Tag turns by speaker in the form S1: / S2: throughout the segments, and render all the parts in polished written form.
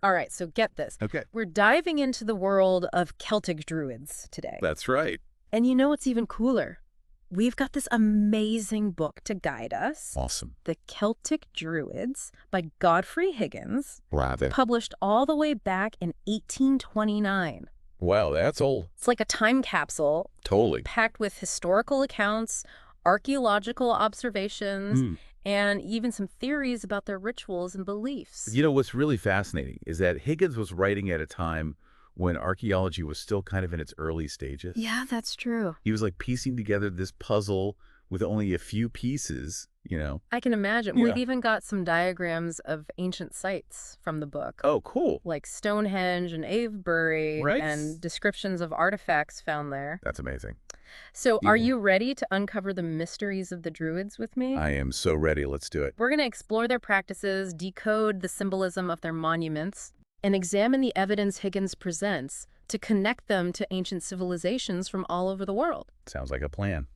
S1: All right, so get this.
S2: Okay.
S1: We're diving into the world of Celtic Druids today.
S2: That's right.
S1: And you know what's even cooler? We've got this amazing book to guide us.
S2: Awesome.
S1: The Celtic Druids by Godfrey Higgins,
S2: Rather.
S1: published all the way back in 1829.
S2: Wow, that's old.
S1: It's like a time capsule
S2: Totally.
S1: packed with historical accounts, archaeological observations, and even some theories about their rituals and beliefs.
S2: You know, what's really fascinating is that Higgins was writing at a time when archaeology was still kind of in its early stages.
S1: Yeah, that's true.
S2: He was like piecing together this puzzle with only a few pieces, you know.
S1: I can imagine.
S2: Yeah.
S1: We've even got some diagrams of ancient sites from the book.
S2: Oh, cool.
S1: Like Stonehenge and Avebury,
S2: Right.
S1: and descriptions of artifacts found there.
S2: That's amazing.
S1: So are
S2: Yeah.
S1: you ready to uncover the mysteries of the Druids with me?
S2: I am so ready. Let's do it.
S1: We're going to explore their practices, decode the symbolism of their monuments, and examine the evidence Higgins presents to connect them to ancient civilizations from all over the world.
S2: Sounds like a plan.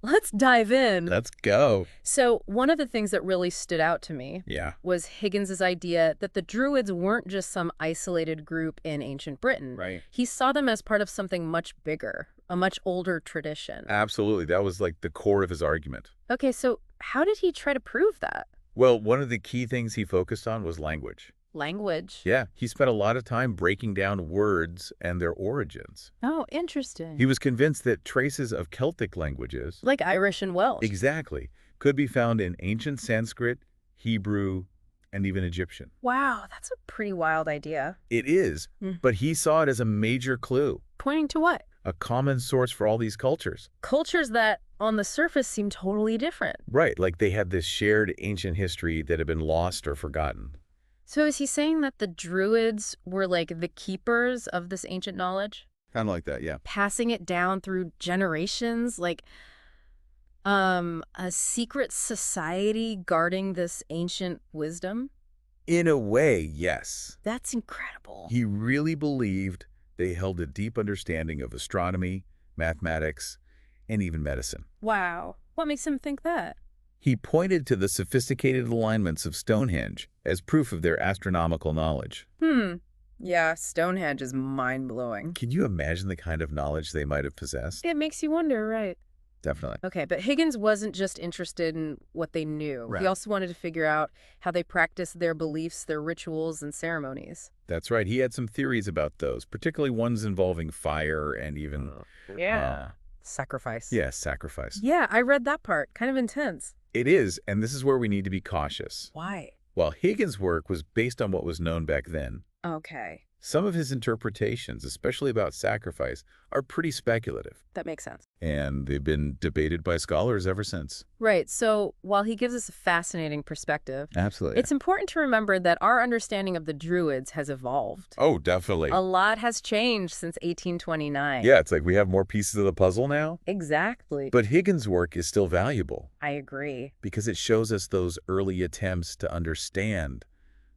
S1: Let's dive in.
S2: Let's go.
S1: So one of the things that really stood out to me
S2: Yeah.
S1: was Higgins's idea that the Druids weren't just some isolated group in ancient Britain.
S2: Right.
S1: He saw them as part of something much bigger, a much older tradition.
S2: Absolutely. That was like the core of his argument.
S1: Okay, so how did he try to prove that?
S2: Well, one of the key things he focused on was language.
S1: Language.
S2: Yeah, he spent a lot of time breaking down words and their origins.
S1: Oh, interesting.
S2: He was convinced that traces of Celtic languages,
S1: Like Irish and Welsh.
S2: exactly, could be found in ancient Sanskrit, Hebrew, and even Egyptian.
S1: Wow, that's a pretty wild idea.
S2: It is, but he saw it as a major clue,
S1: Pointing to what?
S2: a common source for all these cultures.
S1: Cultures that, on the surface, seem totally different.
S2: Right, like they had this shared ancient history that had been lost or forgotten.
S1: So is he saying that the Druids were like the keepers of this ancient knowledge?
S2: Kind of like that, yeah.
S1: Passing it down through generations, like a secret society guarding this ancient wisdom?
S2: In a way, yes.
S1: That's incredible.
S2: He really believed they held a deep understanding of astronomy, mathematics, and even medicine.
S1: Wow. What makes him think that?
S2: He pointed to the sophisticated alignments of Stonehenge as proof of their astronomical knowledge.
S1: Yeah, Stonehenge is mind-blowing.
S2: Can you imagine the kind of knowledge they might have possessed?
S1: It makes you wonder, right?
S2: Definitely.
S1: Okay, but Higgins wasn't just interested in what they knew.
S2: Right.
S1: He also wanted to figure out how they practiced their beliefs, their rituals, and ceremonies.
S2: That's right. He had some theories about those, particularly ones involving fire and even,
S1: Sacrifice.
S2: sacrifice.
S1: Yeah, I read that part. Kind of intense.
S2: It is, and this is where we need to be cautious.
S1: Why?
S2: While Higgins' work was based on what was known back then,
S1: Okay,
S2: some of his interpretations, especially about sacrifice, are pretty speculative,
S1: that makes sense.
S2: and they've been debated by scholars ever since.
S1: Right, so while he gives us a fascinating perspective,
S2: Absolutely.
S1: it's important to remember that our understanding of the Druids has evolved.
S2: Oh, definitely.
S1: A lot has changed since 1829.
S2: Yeah, it's like we have more pieces of the puzzle now.
S1: Exactly.
S2: But Higgins' work is still valuable
S1: I agree.
S2: because it shows us those early attempts to understand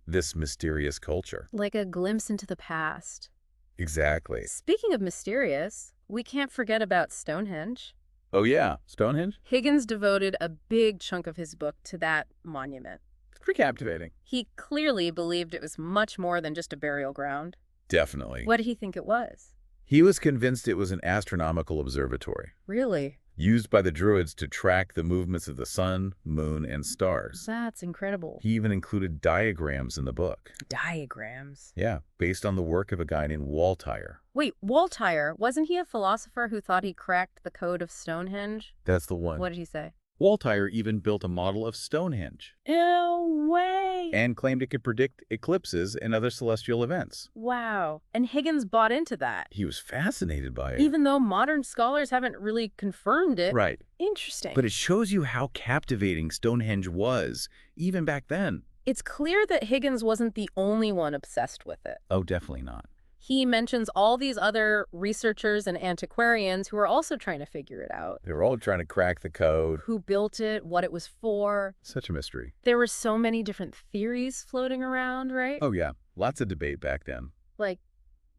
S2: this mysterious culture.
S1: Like a glimpse into the past.
S2: Exactly.
S1: Speaking of mysterious, we can't forget about Stonehenge.
S2: Oh, yeah. Stonehenge?
S1: Higgins devoted a big chunk of his book to that monument.
S2: It's pretty captivating.
S1: He clearly believed it was much more than just a burial ground.
S2: Definitely.
S1: What did he think it was?
S2: He was convinced it was an astronomical observatory
S1: Really?
S2: used by the Druids to track the movements of the sun, moon, and stars.
S1: That's incredible.
S2: He even included diagrams in the book.
S1: Diagrams.
S2: Yeah, based on the work of a guy named Waltire.
S1: Wait, Waltire, wasn't he a philosopher who thought he cracked the code of Stonehenge?
S2: That's the one.
S1: What did he say?
S2: Waltire even built a model of Stonehenge
S1: No way!
S2: and claimed it could predict eclipses and other celestial events.
S1: Wow. And Higgins bought into that,
S2: He was fascinated by it.
S1: even though modern scholars haven't really confirmed it.
S2: Right.
S1: Interesting.
S2: But it shows you how captivating Stonehenge was, even back then.
S1: It's clear that Higgins wasn't the only one obsessed with it.
S2: Oh, definitely not.
S1: He mentions all these other researchers and antiquarians who are also trying to figure it out.
S2: They were all trying to crack the code.
S1: Who built it, what it was for.
S2: Such a mystery.
S1: There were so many different theories floating around, right?
S2: Oh, yeah. Lots of debate back then.
S1: Like,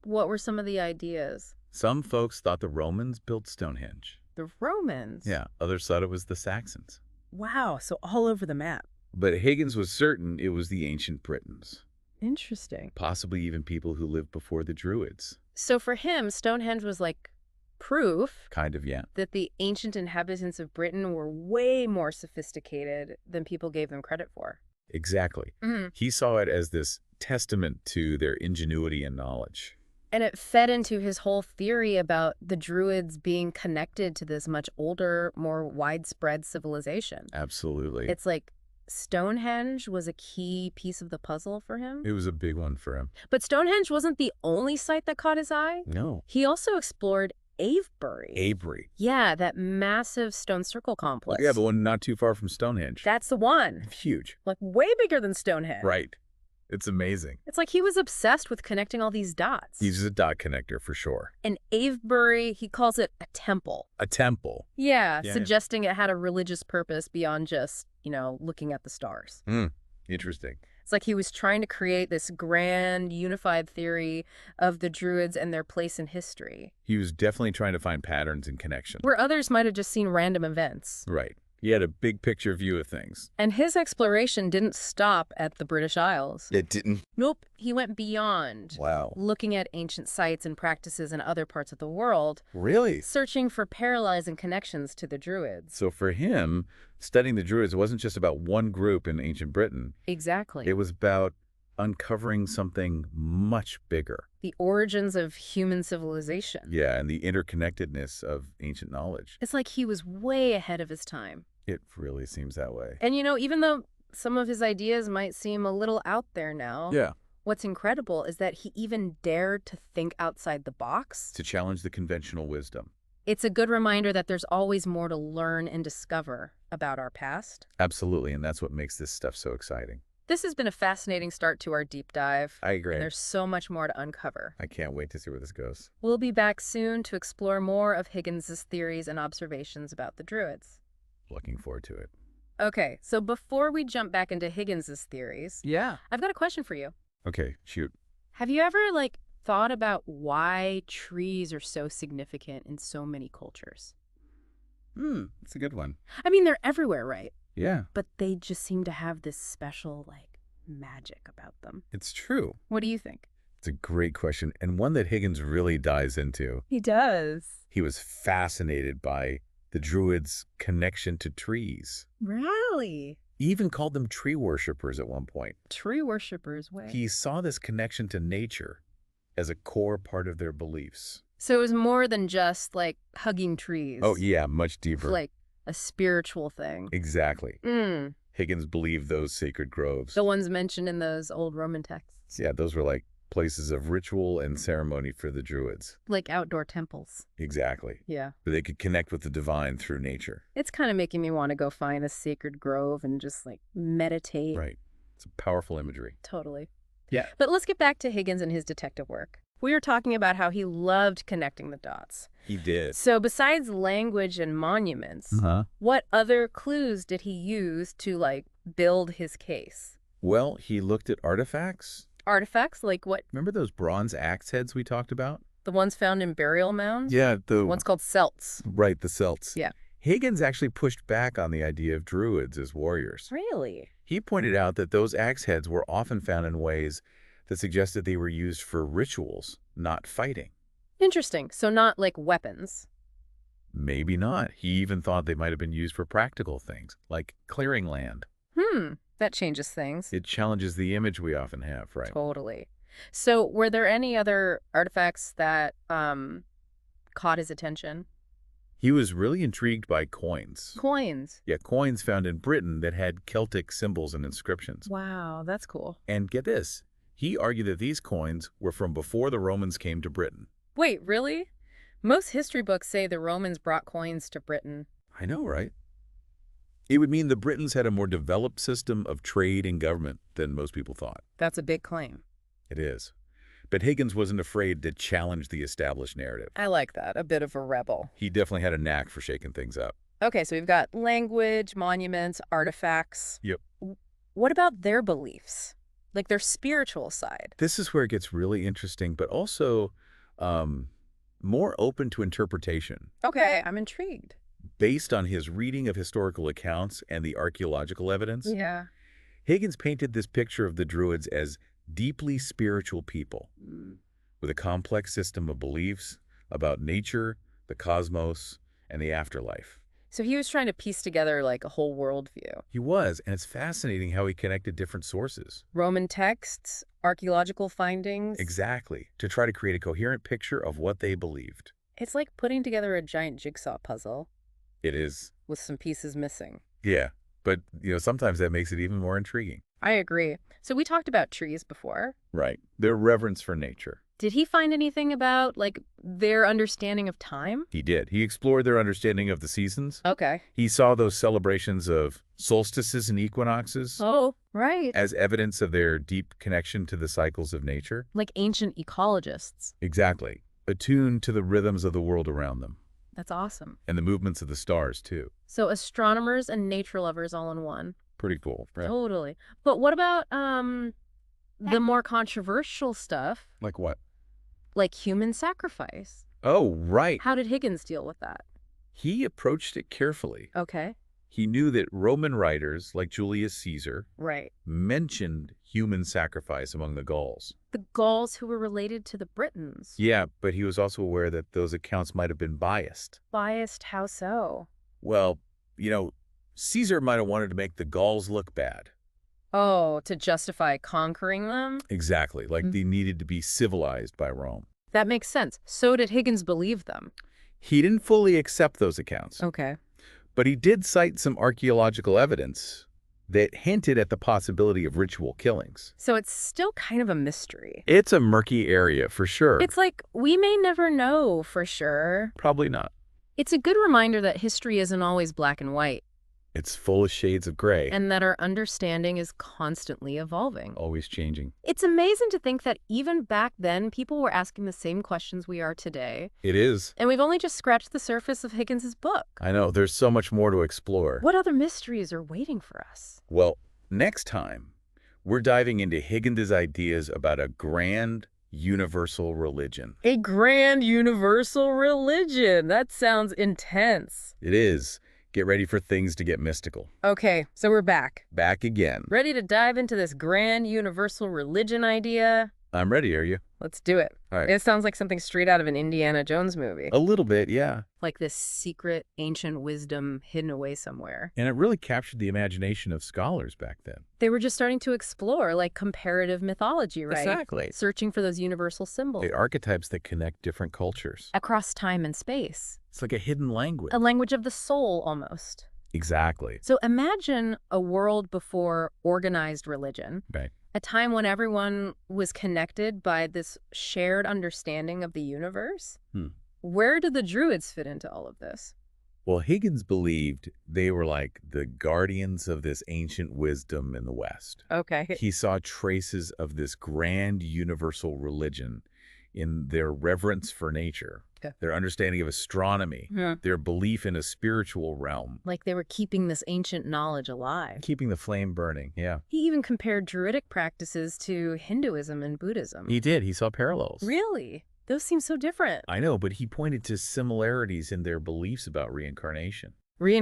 S1: what were some of the ideas?
S2: Some folks thought the Romans built Stonehenge.
S1: The Romans?
S2: Yeah, others thought it was the Saxons.
S1: Wow, so all over the map.
S2: But Higgins was certain it was the ancient Britons.
S1: Interesting.
S2: possibly even people who lived before the Druids.
S1: So for him, Stonehenge was like proof
S2: Kind of, yeah.
S1: that the ancient inhabitants of Britain were way more sophisticated than people gave them credit for.
S2: Exactly. He saw it as this testament to their ingenuity and knowledge.
S1: And it fed into his whole theory about the Druids being connected to this much older, more widespread civilization.
S2: Absolutely.
S1: It's like Stonehenge was a key piece of the puzzle for him.
S2: It was a big one for him.
S1: But Stonehenge wasn't the only site that caught his eye.
S2: No.
S1: He also explored Avebury.
S2: Avebury.
S1: Yeah, that massive stone circle complex.
S2: Yeah, the one not too far from Stonehenge.
S1: That's the one.
S2: Huge.
S1: Like way bigger than Stonehenge.
S2: Right. It's amazing.
S1: It's like he was obsessed with connecting all these dots.
S2: He's a dot connector for sure.
S1: And Avebury, he calls it a temple.
S2: A temple.
S1: Yeah,
S2: Yeah.
S1: suggesting it had a religious purpose beyond just, looking at the stars.
S2: Interesting.
S1: It's like he was trying to create this grand, unified theory of the Druids and their place in history,
S2: He was definitely trying to find patterns and connections.
S1: where others might have just seen random events.
S2: Right. He had a big picture view of things.
S1: And his exploration didn't stop at the British Isles.
S2: It didn't.
S1: Nope, he went beyond,
S2: Wow.
S1: looking at ancient sites and practices in other parts of the world,
S2: Really?
S1: searching for parallels and connections to the Druids.
S2: So for him, studying the Druids wasn't just about one group in ancient Britain.
S1: Exactly.
S2: It was about uncovering something much bigger.
S1: The origins of human civilization.
S2: Yeah, and the interconnectedness of ancient knowledge.
S1: It's like he was way ahead of his time.
S2: It really seems that way.
S1: And even though some of his ideas might seem a little out there now,
S2: Yeah.
S1: what's incredible is that he even dared to think outside the box.
S2: To challenge the conventional wisdom.
S1: It's a good reminder that there's always more to learn and discover about our past.
S2: Absolutely, and that's what makes this stuff so exciting.
S1: This has been a fascinating start to our deep dive.
S2: I agree.
S1: And there's so much more to uncover.
S2: I can't wait to see where this goes.
S1: We'll be back soon to explore more of Higgins's theories and observations about the Druids.
S2: Looking forward to it.
S1: Okay, so before we jump back into Higgins's theories,
S2: Yeah.
S1: I've got a question for you.
S2: Okay, shoot.
S1: Have you ever, thought about why trees are so significant in so many cultures?
S2: It's a good one.
S1: I mean, they're everywhere, right?
S2: Yeah,
S1: But they just seem to have this special, magic about them.
S2: it's true.
S1: What do you think?
S2: It's a great question, and one that Higgins really dives into.
S1: He does.
S2: He was fascinated by the Druids' connection to trees.
S1: Really?
S2: He even called them tree worshippers at one point.
S1: Tree worshippers way.
S2: He saw this connection to nature as a core part of their beliefs.
S1: So it was more than just, hugging trees.
S2: Oh, yeah, much
S1: It's
S2: deeper.
S1: like a spiritual thing.
S2: Exactly.
S1: Mm.
S2: Higgins believed those sacred groves.
S1: The ones mentioned in those old Roman texts.
S2: Yeah, those were like places of ritual and ceremony for the Druids.
S1: Like outdoor temples.
S2: Exactly.
S1: Yeah.
S2: Where they could connect with the divine through nature.
S1: It's kind of making me want to go find a sacred grove and just, meditate.
S2: Right. It's a powerful imagery.
S1: Totally.
S2: Yeah.
S1: But let's get back to Higgins and his detective work. We were talking about how he loved connecting the dots.
S2: He did.
S1: So besides language and monuments, what other clues did he use to, build his case?
S2: Well, he looked at artifacts.
S1: Artifacts? Like what?
S2: Remember those bronze axe heads we talked about?
S1: The ones found in burial mounds?
S2: Yeah,
S1: The ones called celts.
S2: Right, the Celts.
S1: Yeah.
S2: Higgins actually pushed back on the idea of Druids as warriors.
S1: Really?
S2: He pointed out that those axe heads were often found in ways that suggested they were used for rituals, not fighting.
S1: Interesting. So not like weapons.
S2: Maybe not. He even thought they might have been used for practical things, like clearing land.
S1: That changes things.
S2: It challenges the image we often have, right?
S1: Totally. So were there any other artifacts that caught his attention?
S2: He was really intrigued by coins.
S1: Coins.
S2: Yeah, coins found in Britain that had Celtic symbols and inscriptions.
S1: Wow, that's cool.
S2: And get this, he argued that these coins were from before the Romans came to Britain.
S1: Wait, really? Most history books say the Romans brought coins to Britain.
S2: I know, right? It would mean the Britons had a more developed system of trade and government than most people thought.
S1: That's a big claim.
S2: It is. But Higgins wasn't afraid to challenge the established narrative.
S1: I like that. A bit of a rebel.
S2: He definitely had a knack for shaking things up.
S1: Okay, so we've got language, monuments, artifacts.
S2: Yep.
S1: What about their beliefs? Like their spiritual side?
S2: This is where it gets really interesting, but also more open to interpretation.
S1: Okay, I'm intrigued.
S2: Based on his reading of historical accounts and the archaeological evidence,
S1: Yeah.
S2: Higgins painted this picture of the Druids as deeply spiritual people with a complex system of beliefs about nature, the cosmos, and the afterlife.
S1: So he was trying to piece together like a whole worldview.
S2: He was, and it's fascinating how he connected different sources.
S1: Roman texts, archaeological findings.
S2: Exactly, to try to create a coherent picture of what they believed.
S1: It's like putting together a giant jigsaw puzzle
S2: It is.
S1: with some pieces missing.
S2: Yeah, but, sometimes that makes it even more intriguing.
S1: I agree. So we talked about trees before.
S2: Right. Their reverence for nature.
S1: Did he find anything about, like, their understanding of time?
S2: He did. He explored their understanding of the seasons.
S1: Okay.
S2: He saw those celebrations of solstices and equinoxes
S1: Oh, right.
S2: as evidence of their deep connection to the cycles of nature.
S1: Like ancient ecologists.
S2: Exactly. Attuned to the rhythms of the world around them.
S1: That's awesome.
S2: And the movements of the stars, too.
S1: So astronomers and nature lovers all in one.
S2: Pretty cool. Right?
S1: Totally. But what about the more controversial stuff,
S2: Like what?
S1: like human sacrifice?
S2: Oh, right.
S1: How did Higgins deal with that?
S2: He approached it carefully.
S1: Okay.
S2: He knew that Roman writers like Julius Caesar
S1: Right.
S2: mentioned human sacrifice among the Gauls.
S1: The Gauls who were related to the Britons.
S2: Yeah, but he was also aware that those accounts might have been biased.
S1: Biased, how so?
S2: Well, Caesar might have wanted to make the Gauls look bad.
S1: Oh, to justify conquering them?
S2: Exactly, like they needed to be civilized by Rome.
S1: That makes sense. So did Higgins believe them?
S2: He didn't fully accept those accounts,
S1: Okay.
S2: but he did cite some archaeological evidence that hinted at the possibility of ritual killings.
S1: So it's still kind of a mystery.
S2: It's a murky area for sure.
S1: It's like we may never know for sure.
S2: Probably not.
S1: It's a good reminder that history isn't always black and white,
S2: It's full of shades of gray,
S1: and that our understanding is constantly evolving.
S2: always changing.
S1: It's amazing to think that even back then, people were asking the same questions we are today,
S2: It is.
S1: and we've only just scratched the surface of Higgins's book.
S2: I know, there's so much more to explore.
S1: What other mysteries are waiting for us?
S2: Well, next time, we're diving into Higgins' ideas about a grand universal religion.
S1: A grand universal religion. That sounds intense.
S2: It is. Get ready for things to get mystical.
S1: Okay, so we're back.
S2: Back again.
S1: Ready to dive into this grand universal religion idea?
S2: I'm ready, are you?
S1: Let's do it.
S2: All right.
S1: It sounds like something straight out of an Indiana Jones movie.
S2: A little bit, yeah.
S1: Like this secret ancient wisdom hidden away somewhere.
S2: And it really captured the imagination of scholars back then.
S1: They were just starting to explore, like, comparative mythology, right?
S2: Exactly.
S1: Searching for those universal symbols.
S2: The archetypes that connect different cultures.
S1: Across time and space.
S2: It's like a hidden language.
S1: A language of the soul, almost.
S2: Exactly.
S1: So imagine a world before organized religion.
S2: Right.
S1: A time when everyone was connected by this shared understanding of the universe. Where do the Druids fit into all of this?
S2: Well, Higgins believed they were like the guardians of this ancient wisdom in the West.
S1: Okay.
S2: He saw traces of this grand universal religion in their reverence for nature, their understanding of astronomy, their belief in a spiritual realm.
S1: Like they were keeping this ancient knowledge alive.
S2: Keeping the flame burning, yeah.
S1: He even compared Druidic practices to Hinduism and Buddhism.
S2: He did. He saw parallels.
S1: Really? Those seem so different.
S2: I know, but he pointed to similarities in their beliefs about reincarnation.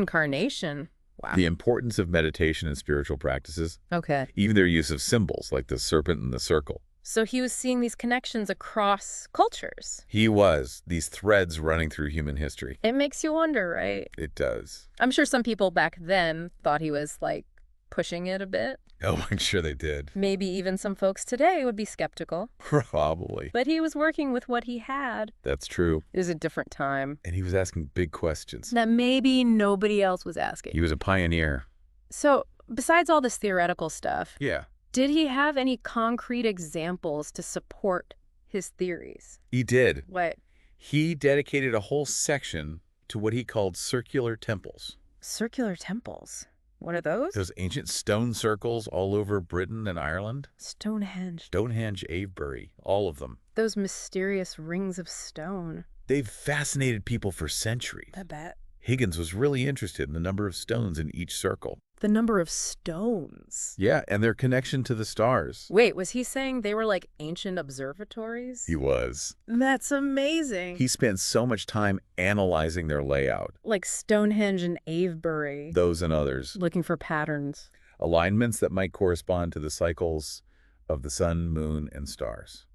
S1: Reincarnation? Wow.
S2: The importance of meditation and spiritual practices.
S1: Okay.
S2: Even their use of symbols like the serpent and the circle.
S1: So he was seeing these connections across cultures.
S2: He was. These threads running through human history.
S1: It makes you wonder, right?
S2: It does.
S1: I'm sure some people back then thought he was, like, pushing it a bit.
S2: Oh, I'm sure they did.
S1: Maybe even some folks today would be skeptical.
S2: Probably.
S1: But he was working with what he had.
S2: That's true.
S1: It was a different time.
S2: And he was asking big questions.
S1: That maybe nobody else was asking.
S2: He was a pioneer.
S1: So, besides all this theoretical stuff,
S2: Yeah.
S1: did he have any concrete examples to support his theories?
S2: He did.
S1: What?
S2: He dedicated a whole section to what he called circular temples.
S1: Circular temples? What are those?
S2: Those ancient stone circles all over Britain and Ireland.
S1: Stonehenge.
S2: Stonehenge, Avebury, all of them.
S1: Those mysterious rings of stone.
S2: They've fascinated people for centuries.
S1: I bet.
S2: Higgins was really interested in the number of stones in each circle.
S1: The number of stones.
S2: Yeah, and their connection to the stars.
S1: Wait, was he saying they were like ancient observatories?
S2: He was.
S1: That's amazing.
S2: He spent so much time analyzing their layout.
S1: Like Stonehenge and Avebury.
S2: Those and others.
S1: Looking for patterns.
S2: Alignments that might correspond to the cycles of the sun, moon, and stars.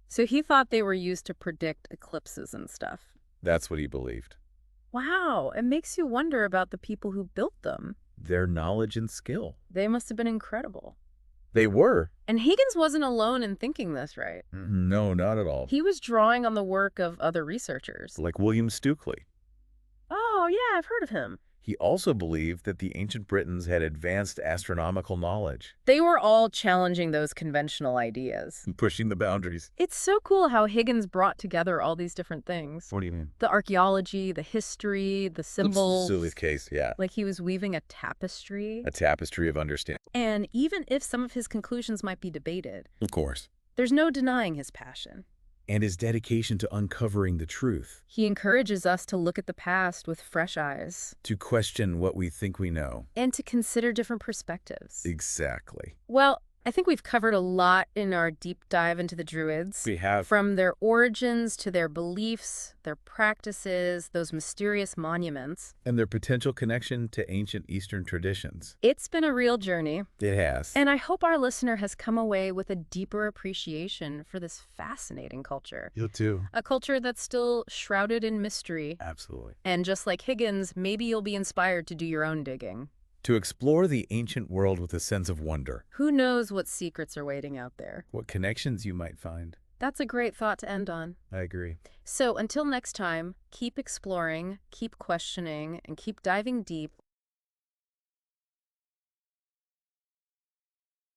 S1: So he thought they were used to predict eclipses and stuff.
S2: That's what he believed.
S1: Wow, it makes you wonder about the people who built them.
S2: Their knowledge and skill.
S1: They must have been incredible.
S2: They were.
S1: And Huygens wasn't alone in thinking this, right?
S2: No, not at all.
S1: He was drawing on the work of other researchers.
S2: Like William Stukeley.
S1: Oh, yeah, I've heard of him.
S2: He also believed that the ancient Britons had advanced astronomical knowledge.
S1: They were all challenging those conventional ideas.
S2: Pushing the boundaries.
S1: It's so cool how Huygens brought together all these different things.
S2: What do you mean?
S1: The archaeology, the history, the symbols.
S2: Sully's case, yeah.
S1: Like he was weaving a tapestry.
S2: A tapestry of understanding.
S1: And even if some of his conclusions might be debated,
S2: Of course.
S1: there's no denying his passion.
S2: And his dedication to uncovering the truth.
S1: He encourages us to look at the past with fresh eyes.
S2: To question what we think we know.
S1: And to consider different perspectives.
S2: Exactly.
S1: Well, I think we've covered a lot in our deep dive into the Druids.
S2: We have.
S1: From their origins to their beliefs, their practices, those mysterious monuments.
S2: And their potential connection to ancient Eastern traditions.
S1: It's been a real journey.
S2: It has.
S1: And I hope our listener has come away with a deeper appreciation for this fascinating culture.
S2: You too.
S1: A culture that's still shrouded in mystery.
S2: Absolutely.
S1: And just like Huygens, maybe you'll be inspired to do your own digging.
S2: To explore the ancient world with a sense of wonder.
S1: Who knows what secrets are waiting out there?
S2: What connections you might find.
S1: That's a great thought to end on.
S2: I agree.
S1: So until next time, keep exploring, keep questioning, and keep diving deep